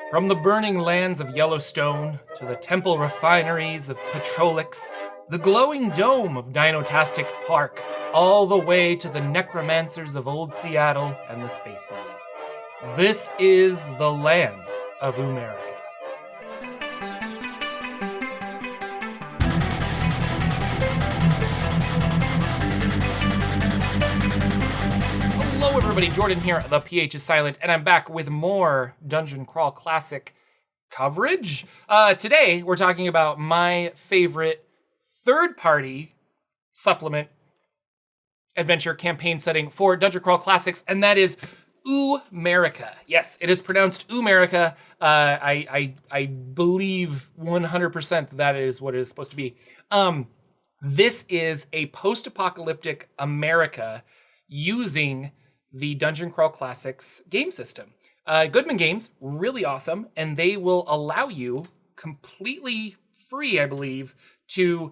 From the burning lands of Yellowstone to the temple refineries of Petrolix, the glowing dome of Dinotastic Park, all the way to the necromancers of Old Seattle and the Space Needle. This is the lands of Ooo'merica. Hello everybody, Jordan here, the PH is silent, and I'm back with more Dungeon Crawl Classic coverage. Today, we're talking about my favorite third-party supplement adventure campaign setting for Dungeon Crawl Classics, and that is Ooo'merica. Yes, it is pronounced Ooo'merica. I believe 100% that is what it is supposed to be. This is a post-apocalyptic America using the Dungeon Crawl Classics game system. Goodman Games, really awesome, and they will allow you completely free, I believe, to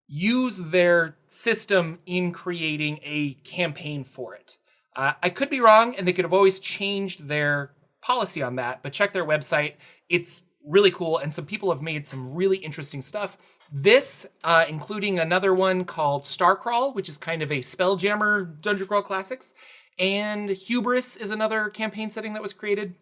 use their system in creating a campaign for it. I could be wrong, and they could have always changed their policy on that, but check their website. It's really cool, and some people have made some really interesting stuff. This, including another one called Starcrawl, which is kind of a Spelljammer Dungeon Crawl Classics, and Hubris is another campaign setting that was created.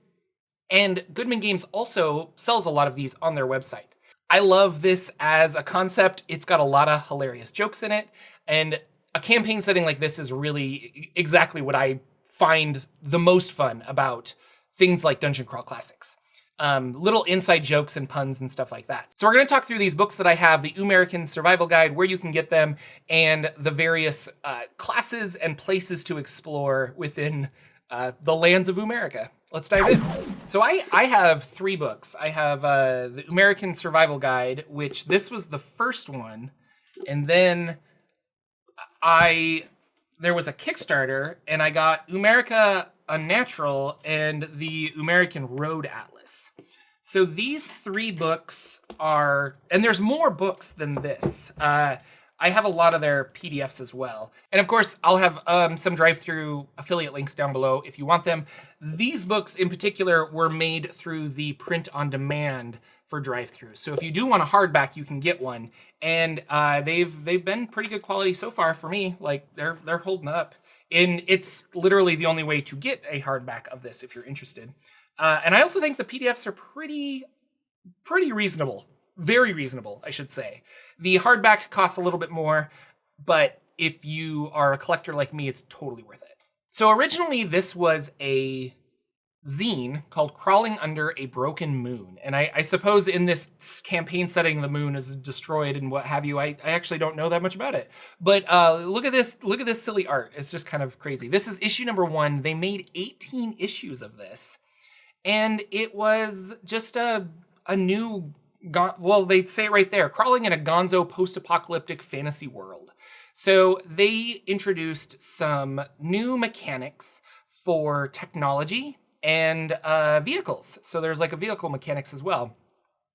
And Goodman Games also sells a lot of these on their website. I love this as a concept. It's got a lot of hilarious jokes in it, and a campaign setting like this is really exactly what I find the most fun about things like Dungeon Crawl Classics. Little inside jokes and puns and stuff like that. So we're going to talk through these books that I have, the Oomerican Survival Guide, where you can get them, and the various classes and places to explore within the lands of Oomerica. Let's dive in. So I have three books. I have the Oomerican Survival Guide, which this was the first one, and then there was a Kickstarter, and I got Oomerica Unnatural and the Oomerican Road Atlas. So these three books are, and there's more books than this. I have a lot of their PDFs as well. And of course, I'll have some drive-through affiliate links down below if you want them. These books in particular were made through the print on demand for drive-through. So if you do want a hardback, you can get one. And they've been pretty good quality so far for me. Like they're holding up. And it's literally the only way to get a hardback of this if you're interested. And I also think the PDFs are pretty reasonable. Very reasonable, I should say. The hardback costs a little bit more, but if you are a collector like me, it's totally worth it. So originally this was a zine called Crawling Under a Broken Moon. And I suppose in this campaign setting, the moon is destroyed and what have you. I actually don't know that much about it. But look at this silly art. It's just kind of crazy. This is issue number 1. They made 18 issues of this. And it was just a new, well, they say it right there, crawling in a gonzo post-apocalyptic fantasy world. So they introduced some new mechanics for technology and vehicles. So there's like a vehicle mechanics as well.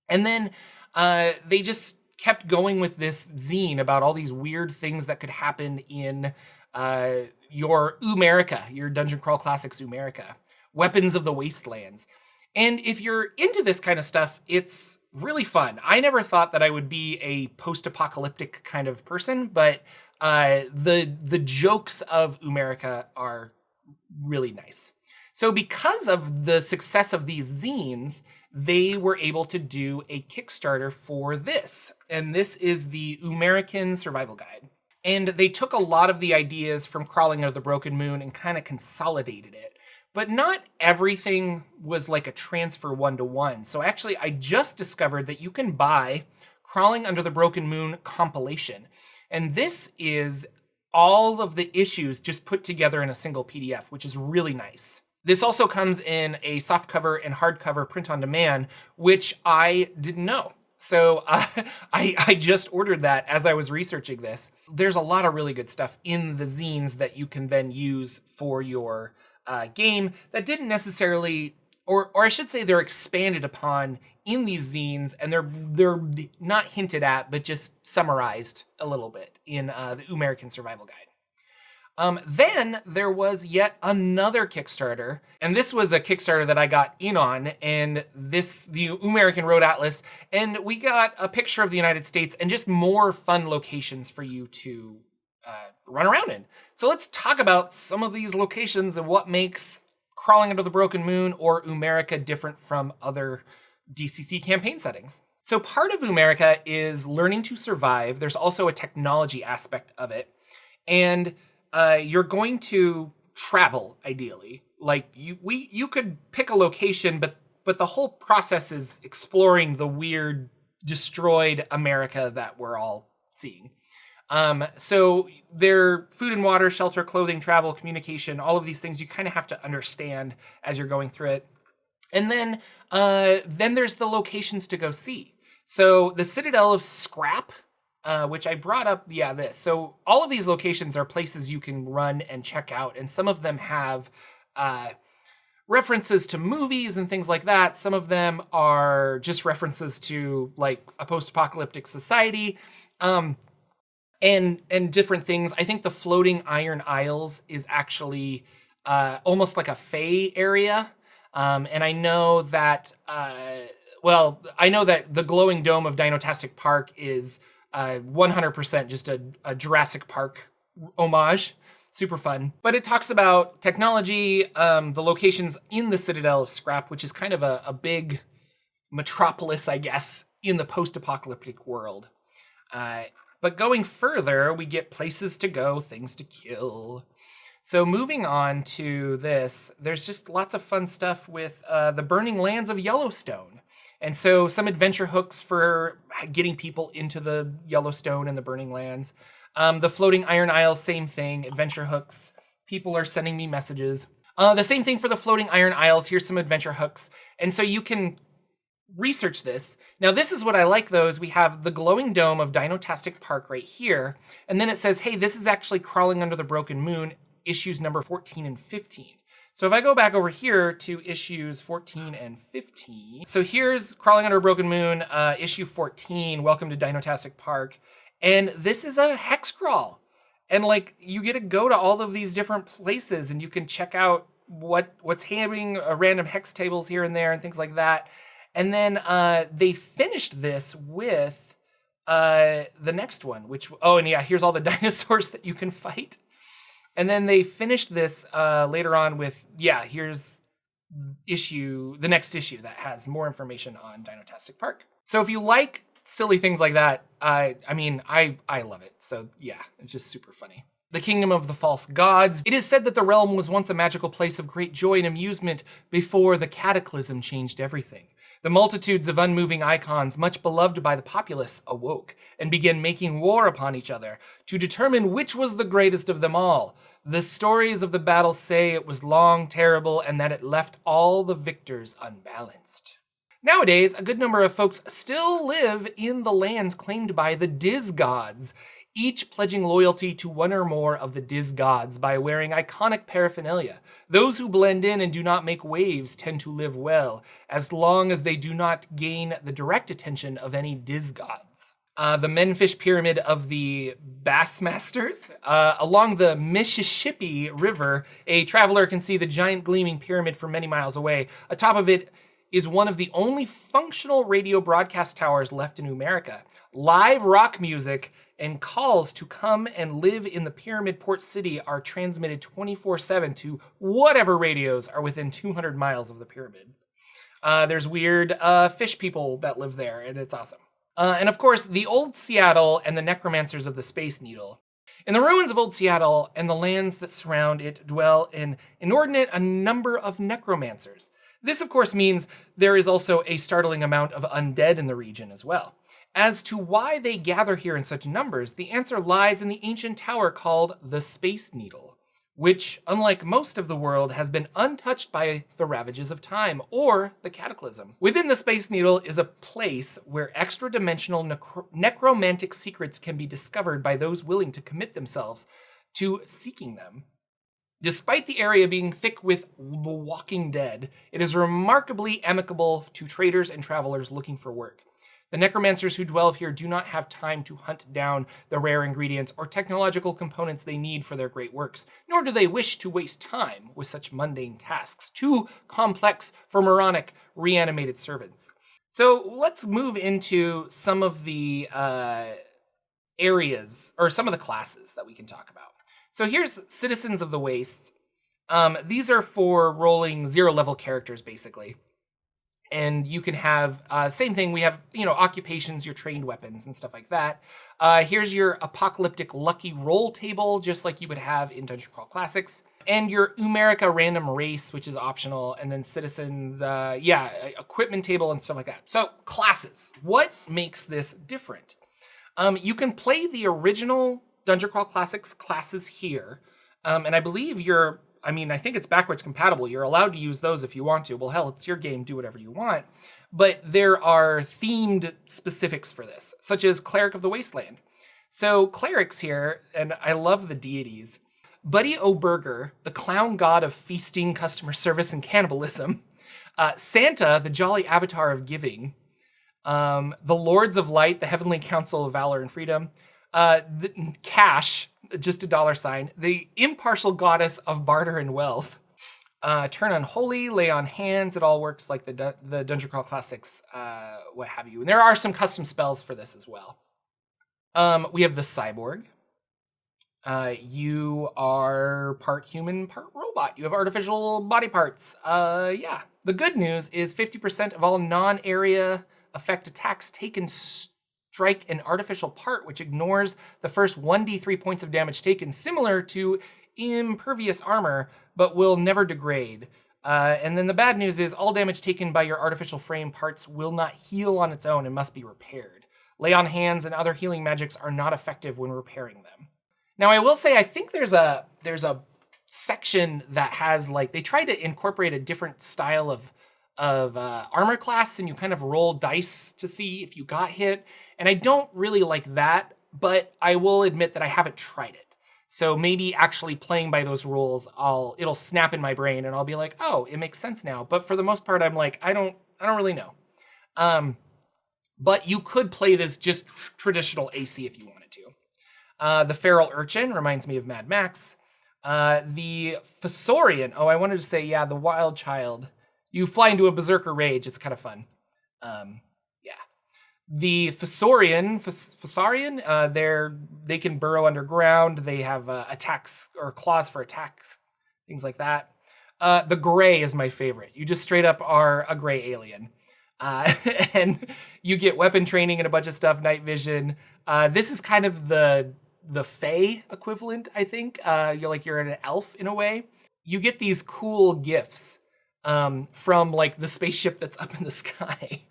And then they just kept going with this zine about all these weird things that could happen in your Oomerica, your Dungeon Crawl Classics Oomerica. Weapons of the Wastelands. And if you're into this kind of stuff, it's really fun. I never thought that I would be a post-apocalyptic kind of person, but the jokes of Oomerica are really nice. So because of the success of these zines, they were able to do a Kickstarter for this. And this is the Oomerican Survival Guide. And they took a lot of the ideas from Crawling Under the Broken Moon and kind of consolidated it. But not everything was like a transfer one-to-one. So actually, I just discovered that you can buy Crawling Under the Broken Moon Compilation. And this is all of the issues just put together in a single PDF, which is really nice. This also comes in a softcover and hardcover print on demand, which I didn't know. So I just ordered that as I was researching this. There's a lot of really good stuff in the zines that you can then use for your game that didn't necessarily, or I should say they're expanded upon in these zines, and they're not hinted at, but just summarized a little bit in the Oomerican Survival Guide. Then there was yet another Kickstarter, and this was a Kickstarter that I got in on, and the Ooo'merican Road Atlas, and we got a picture of the United States and just more fun locations for you to run around in. So let's talk about some of these locations and what makes Crawling Under the Broken Moon or Ooo'merica different from other DCC campaign settings. So part of Ooo'merica is learning to survive. There's also a technology aspect of it, and you're going to travel, ideally. Like, you could pick a location, but the whole process is exploring the weird, destroyed America that we're all seeing. So their food and water, shelter, clothing, travel, communication, all of these things you kind of have to understand as you're going through it. And then there's the locations to go see. So the Citadel of Scrap, which I brought up, this. So all of these locations are places you can run and check out, and some of them have references to movies and things like that. Some of them are just references to like a post-apocalyptic society, and different things. I think the Floating Iron Isles is actually almost like a Fae area, and I know that the glowing dome of Dinotastic Park is 100% just a Jurassic Park homage. Super fun. But it talks about technology, the locations in the Citadel of Scrap, which is kind of a big metropolis, I guess, in the post-apocalyptic world. But going further, we get places to go, things to kill. So moving on to this, there's just lots of fun stuff with the Burning Lands of Yellowstone. And so some adventure hooks for getting people into the Yellowstone and the Burning Lands. The Floating Iron Isles, same thing, adventure hooks. People are sending me messages. The same thing for the Floating Iron Isles. Here's some adventure hooks. And so you can research this. Now, this is what I like, though, is we have the glowing dome of Dinotastic Park right here. And then it says, hey, this is actually Crawling Under the Broken Moon, issues number 14 and 15. So if I go back over here to issues 14 and 15, so here's Crawling Under a Broken Moon, issue 14, Welcome to Dinotastic Park. And this is a hex crawl. And like, you get to go to all of these different places and you can check out what's happening, random hex tables here and there and things like that. And then they finished this with the next one, here's all the dinosaurs that you can fight. And then they finished this later on with, here's the next issue that has more information on Dinotastic Park. So if you like silly things like that, I love it. So it's just super funny. The Kingdom of the False Gods. It is said that the realm was once a magical place of great joy and amusement before the cataclysm changed everything. The multitudes of unmoving icons, much beloved by the populace, awoke and began making war upon each other to determine which was the greatest of them all. The stories of the battle say it was long, terrible, and that it left all the victors unbalanced. Nowadays, a good number of folks still live in the lands claimed by the Diz gods, each pledging loyalty to one or more of the Diz gods by wearing iconic paraphernalia. Those who blend in and do not make waves tend to live well, as long as they do not gain the direct attention of any Diz gods. The Menfish Pyramid of the Bassmasters. Along the Mississippi River, a traveler can see the giant gleaming pyramid from many miles away. Atop of it is one of the only functional radio broadcast towers left in Ooo'merica. Live rock music and calls to come and live in the Pyramid Port City are transmitted 24/7 to whatever radios are within 200 miles of the pyramid. There's weird fish people that live there, and it's awesome. And of course, the Old Seattle and the Necromancers of the Space Needle. In the ruins of Old Seattle and the lands that surround it dwell an inordinate number of necromancers. This, of course, means there is also a startling amount of undead in the region as well. As to why they gather here in such numbers, the answer lies in the ancient tower called the Space Needle, which, unlike most of the world, has been untouched by the ravages of time or the cataclysm. Within the Space Needle is a place where extra-dimensional necromantic secrets can be discovered by those willing to commit themselves to seeking them. Despite the area being thick with the walking dead, it is remarkably amicable to traders and travelers looking for work. The necromancers who dwell here do not have time to hunt down the rare ingredients or technological components they need for their great works, nor do they wish to waste time with such mundane tasks, too complex for moronic, reanimated servants. So let's move into some of the areas, or some of the classes that we can talk about. So here's Citizens of the Waste. These are for rolling 0-level characters, basically. And you can have, same thing, we have, occupations, your trained weapons and stuff like that. Here's your apocalyptic lucky roll table, just like you would have in Dungeon Crawl Classics. And your Ooo'merica random race, which is optional. And then citizens, equipment table and stuff like that. So classes, what makes this different? You can play the original Dungeon Crawl Classics classes here. And I believe I think it's backwards compatible. You're allowed to use those if you want to. Well, hell, it's your game. Do whatever you want. But there are themed specifics for this, such as Cleric of the Wasteland. So clerics here, and I love the deities. Buddy O'Burger, the clown god of feasting, customer service, and cannibalism. Santa, the jolly avatar of giving. The Lords of Light, the heavenly council of valor and freedom. Cash, just a $, the impartial goddess of barter and wealth. Turn unholy, lay on hands. It all works like the Dungeon Crawl Classics, what have you. And there are some custom spells for this as well. We have the Cyborg. You are part human, part robot. You have artificial body parts. The good news is 50% of all non-area effect attacks taken strike an artificial part, which ignores the first 1d3 points of damage taken, similar to impervious armor, but will never degrade. And then the bad news is all damage taken by your artificial frame parts will not heal on its own and must be repaired. Lay on hands and other healing magics are not effective when repairing them. Now, I will say, I think there's a section that has, they try to incorporate a different style of armor class, and you kind of roll dice to see if you got hit. And I don't really like that, but I will admit that I haven't tried it. So maybe actually playing by those rules, it'll snap in my brain and I'll be like, oh, it makes sense now. But for the most part, I'm like, I don't really know. But you could play this just traditional AC if you wanted to. The Feral Urchin reminds me of Mad Max. The Fossorian, I wanted to say, the Wild Child. You fly into a berserker rage. It's kind of fun. The Fossorian, they can burrow underground. They have attacks or claws for attacks, things like that. The Gray is my favorite. You just straight up are a gray alien. And you get weapon training and a bunch of stuff, night vision. This is kind of the Fae equivalent, I think. You're an elf in a way. You get these cool gifts from the spaceship that's up in the sky.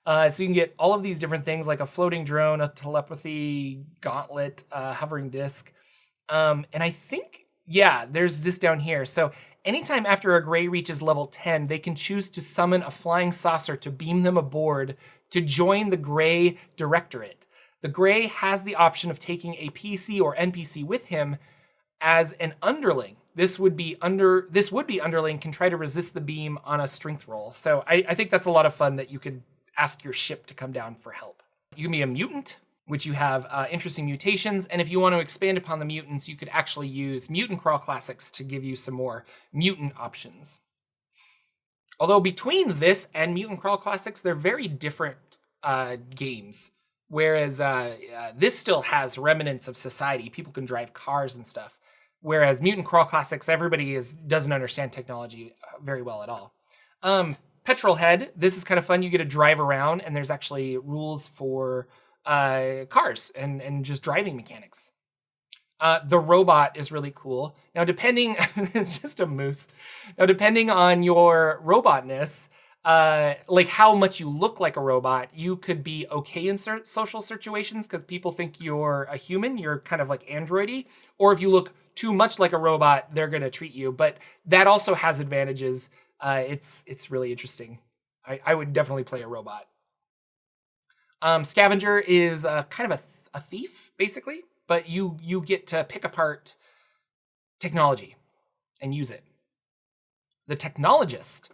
So you can get all of these different things, like a floating drone, a telepathy gauntlet, hovering disc. And I think, there's this down here. So anytime after a Gray reaches level 10, they can choose to summon a flying saucer to beam them aboard to join the Gray Directorate. The Gray has the option of taking a PC or NPC with him as an underling. This would be underling can try to resist the beam on a strength roll. So I think that's a lot of fun that you could ask your ship to come down for help. You can be a mutant, which you have interesting mutations. And if you want to expand upon the mutants, you could actually use Mutant Crawl Classics to give you some more mutant options. Although between this and Mutant Crawl Classics, they're very different games. Whereas this still has remnants of society. People can drive cars and stuff. Whereas Mutant Crawl Classics, everybody doesn't understand technology very well at all. Petrolhead, this is kind of fun. You get to drive around, and there's actually rules for cars and just driving mechanics. The Robot is really cool. Now, it's just a moose. Now, depending on your robotness, how much you look like a robot, you could be okay in social situations because people think you're a human. You're kind of like androidy. Or if you look too much like a robot, they're going to treat you. But that also has advantages. It's really interesting. I would definitely play a robot. Scavenger is kind of a thief, basically, but you get to pick apart technology and use it. The Technologist,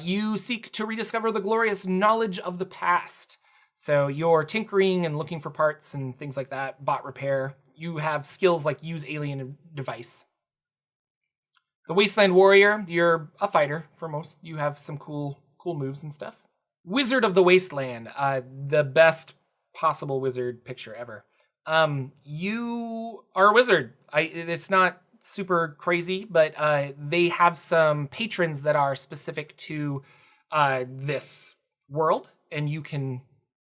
you seek to rediscover the glorious knowledge of the past. So you're tinkering and looking for parts and things like that, bot repair. You have skills like use alien device. The Wasteland Warrior, you're a fighter for most. You have some cool moves and stuff. Wizard of the Wasteland, the best possible wizard picture ever. You are a wizard. It's not super crazy, but they have some patrons that are specific to this world, and you can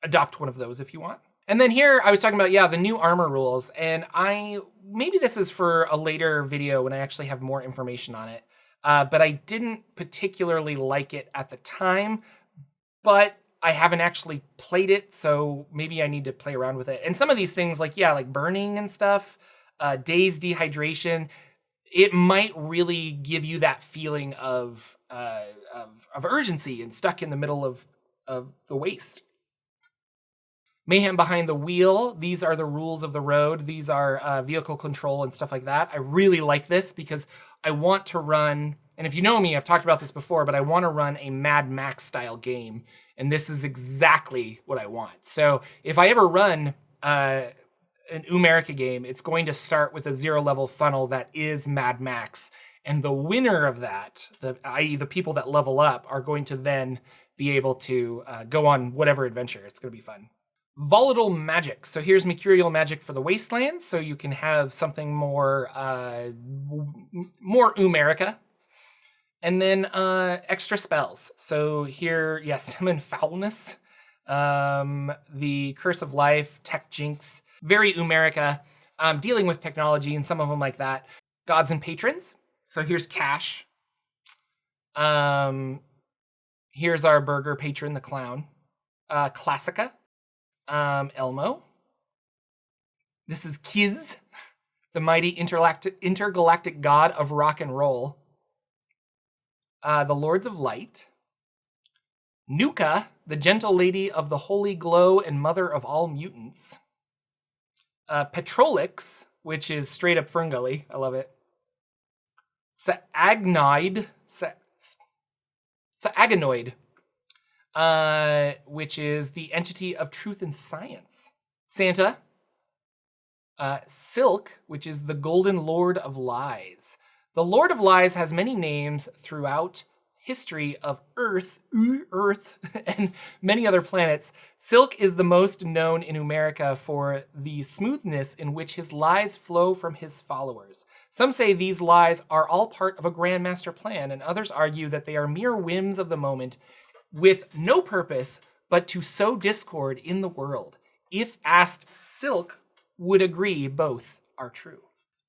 adopt one of those if you want. And then here I was talking about, the new armor rules, and maybe this is for a later video when I actually have more information on it, but I didn't particularly like it at the time, but I haven't actually played it, so maybe I need to play around with it. And some of these things, like burning and stuff, days, dehydration, it might really give you that feeling of urgency and stuck in the middle of the waste. Mayhem behind the wheel. These are the rules of the road. These are vehicle control and stuff like that. I really like this because I want to run, and if you know me, I've talked about this before, but I want to run a Mad Max style game, and this is exactly what I want. So if I ever run an Ooo'merica game, it's going to start with a 0-level funnel that is Mad Max, and the winner of that, i.e. the people that level up, are going to then be able to go on whatever adventure. It's going to be fun. Volatile magic. So here's mercurial magic for the wastelands, so you can have something more Ooo'merica. And then extra spells. So here, summon foulness, the curse of life, tech jinx, very Ooo'merica, dealing with technology and some of them like that. Gods and patrons. So here's Cash. Here's our burger patron, the clown. Classica. Elmo. This is Kiz, the mighty intergalactic god of rock and roll. The Lords of Light. Nuka, the gentle lady of the holy glow and mother of all mutants. Petrolix, which is straight up Ferngully. I love it. Saagnoid, which is the entity of truth and science. Santa. Silk, which is the golden lord of lies. The Lord of Lies has many names throughout history of Earth, and many other planets. Silk is the most known in Ooo'merica for the smoothness in which his lies flow from his followers. Some say these lies are all part of a grand master plan, and others argue that they are mere whims of the moment with no purpose but to sow discord in the world. If asked, Silk would agree both are true.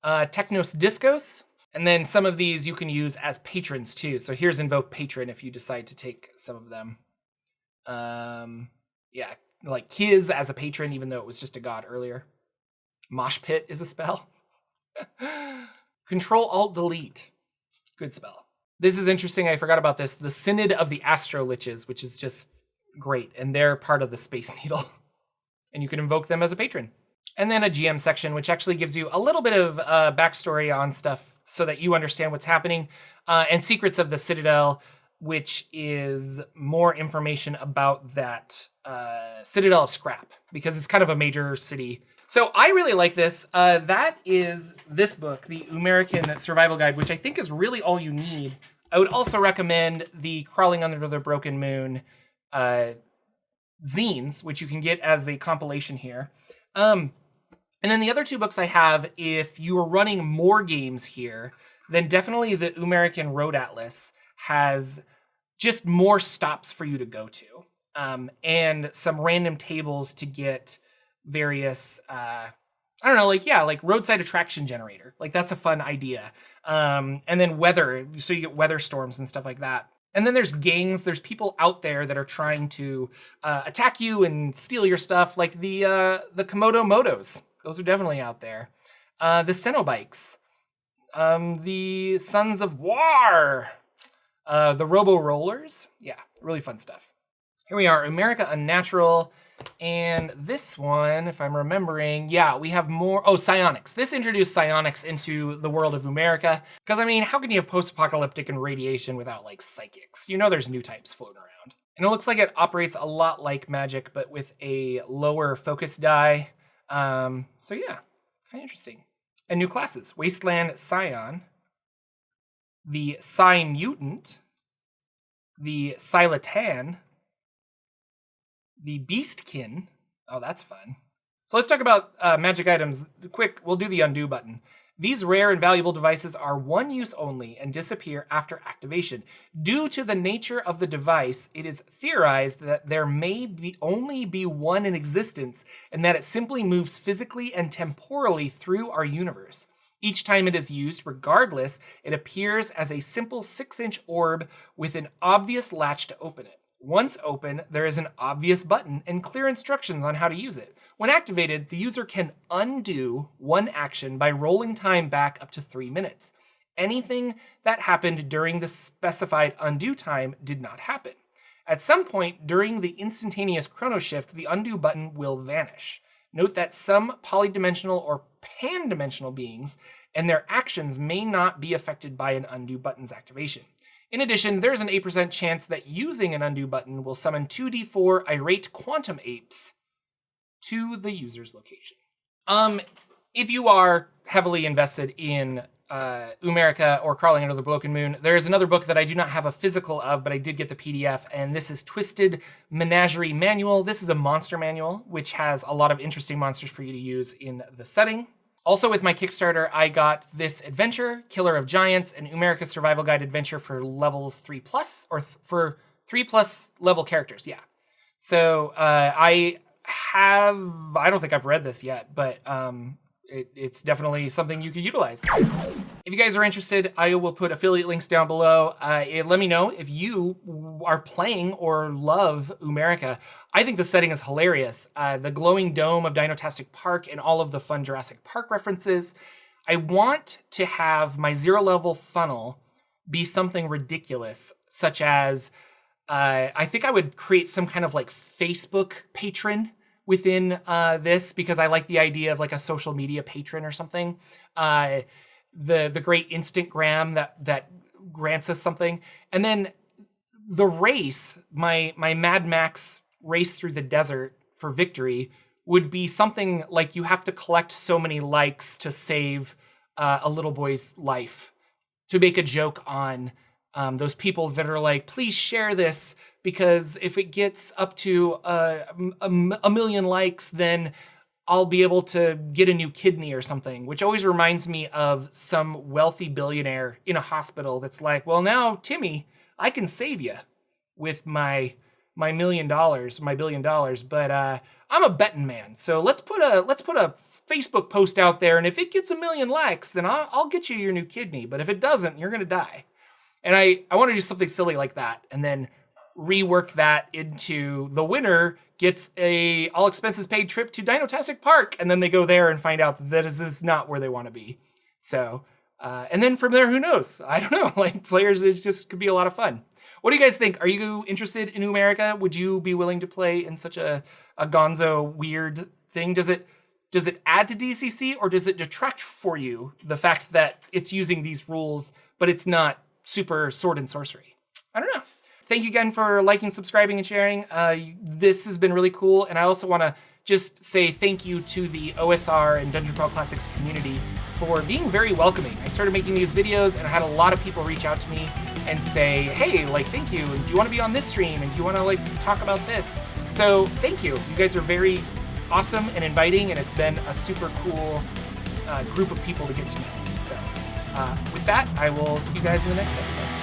Technos Discos. And then some of these you can use as patrons too. So here's Invoke Patron if you decide to take some of them. Like Kiz as a patron, even though it was just a god earlier. Mosh Pit is a spell. Control-Alt-Delete. Good spell. This is interesting. I forgot about this. The Synod of the Astro Liches, which is just great. And they're part of the Space Needle. And you can invoke them as a patron. And then a GM section, which actually gives you a little bit of backstory on stuff so that you understand what's happening. And Secrets of the Citadel, which is more information about that Citadel of Scrap, because it's kind of a major city. So I really like this. That is this book, the Oomerican Survival Guide, which I think is really all you need. I would also recommend the Crawling Under the Broken Moon zines, which you can get as a compilation here. And then the other two books I have, if you are running more games here, then definitely the Oomerican Road Atlas has just more stops for you to go to. And some random tables to get various, like roadside attraction generator. Like that's a fun idea. And then weather, so you get weather storms and stuff like that. And then there's gangs, there's people out there that are trying to attack you and steal your stuff, like the Komodo Motos. Those are definitely out there. The Cenobikes, the Sons of War, the Robo Rollers. Yeah, really fun stuff. Here we are, Ooo'merica Unnatural. And this one, if I'm remembering, we have more. Oh, psionics. This introduced psionics into the world of Ooo'merica. Because, how can you have post-apocalyptic and radiation without, psychics? There's new types floating around. And it looks like it operates a lot like Magic, but with a lower focus die. So yeah, kind of interesting. And new classes: Wasteland Scion, the Psi Mutant, the Silatan, the Beastkin. Oh, that's fun. So let's talk about magic items. Quick, we'll do the undo button. These rare and valuable devices are one use only and disappear after activation. Due to the nature of the device, it is theorized that there may only be one in existence and that it simply moves physically and temporally through our universe. Each time it is used, regardless, it appears as a simple 6-inch orb with an obvious latch to open it. Once open, there is an obvious button and clear instructions on how to use it. When activated, the user can undo one action by rolling time back up to 3 minutes. Anything that happened during the specified undo time did not happen. At some point during the instantaneous chrono shift, the undo button will vanish. Note that some polydimensional or pan-dimensional beings and their actions may not be affected by an undo button's activation. In addition, there's an 8% chance that using an undo button will summon 2d4 irate quantum apes to the user's location. If you are heavily invested in Ooo'merica or Crawling Under the Broken Moon, there is another book that I do not have a physical of, but I did get the PDF, and this is Twisted Menagerie Manual. This is a monster manual, which has a lot of interesting monsters for you to use in the setting. Also with my Kickstarter, I got this adventure, Killer of Giants, an Ooo'merica survival guide adventure for levels 3+, or for 3+ level characters, yeah. So I don't think I've read this yet, but it's definitely something you could utilize. If you guys are interested, I will put affiliate links down below. Let me know if you are playing or love Ooo'merica. I think the setting is hilarious. The glowing dome of Dinotastic Park and all of the fun Jurassic Park references. I want to have my 0-level funnel be something ridiculous, such as, I think I would create some kind of like Facebook patron within this, because I like the idea of like a social media patron or something. The great Instantgram that grants us something. And then the race, my Mad Max race through the desert for victory would be something like you have to collect so many likes to save a little boy's life, to make a joke on those people that are like, please share this, because if it gets up to a million likes, then I'll be able to get a new kidney or something, which always reminds me of some wealthy billionaire in a hospital that's like, well, now, Timmy, I can save you with my $1 million, my $1 billion, but I'm a betting man, so let's put a Facebook post out there, and if it gets 1 million likes, then I'll get you your new kidney, but if it doesn't, you're gonna die. And I want to do something silly like that, and then rework that into the winner gets a all expenses paid trip to Dinotastic Park, and then they go there and find out that this is not where they want to be. So, and then from there, who knows? I don't know. Like, players, it just could be a lot of fun. What do you guys think? Are you interested in Ooo'merica? Would you be willing to play in such a gonzo weird thing? Does it add to DCC, or does it detract for you the fact that it's using these rules, but it's not super sword and sorcery? I don't know. Thank you again for liking, subscribing, and sharing. This has been really cool, and I also want to just say thank you to the OSR and Dungeon Crawl Classics community for being very welcoming. I started making these videos, and I had a lot of people reach out to me and say, hey, like, thank you, and do you want to be on this stream, and do you want to, like, talk about this? So thank you. You guys are very awesome and inviting, and it's been a super cool group of people to get to know. So with that, I will see you guys in the next episode.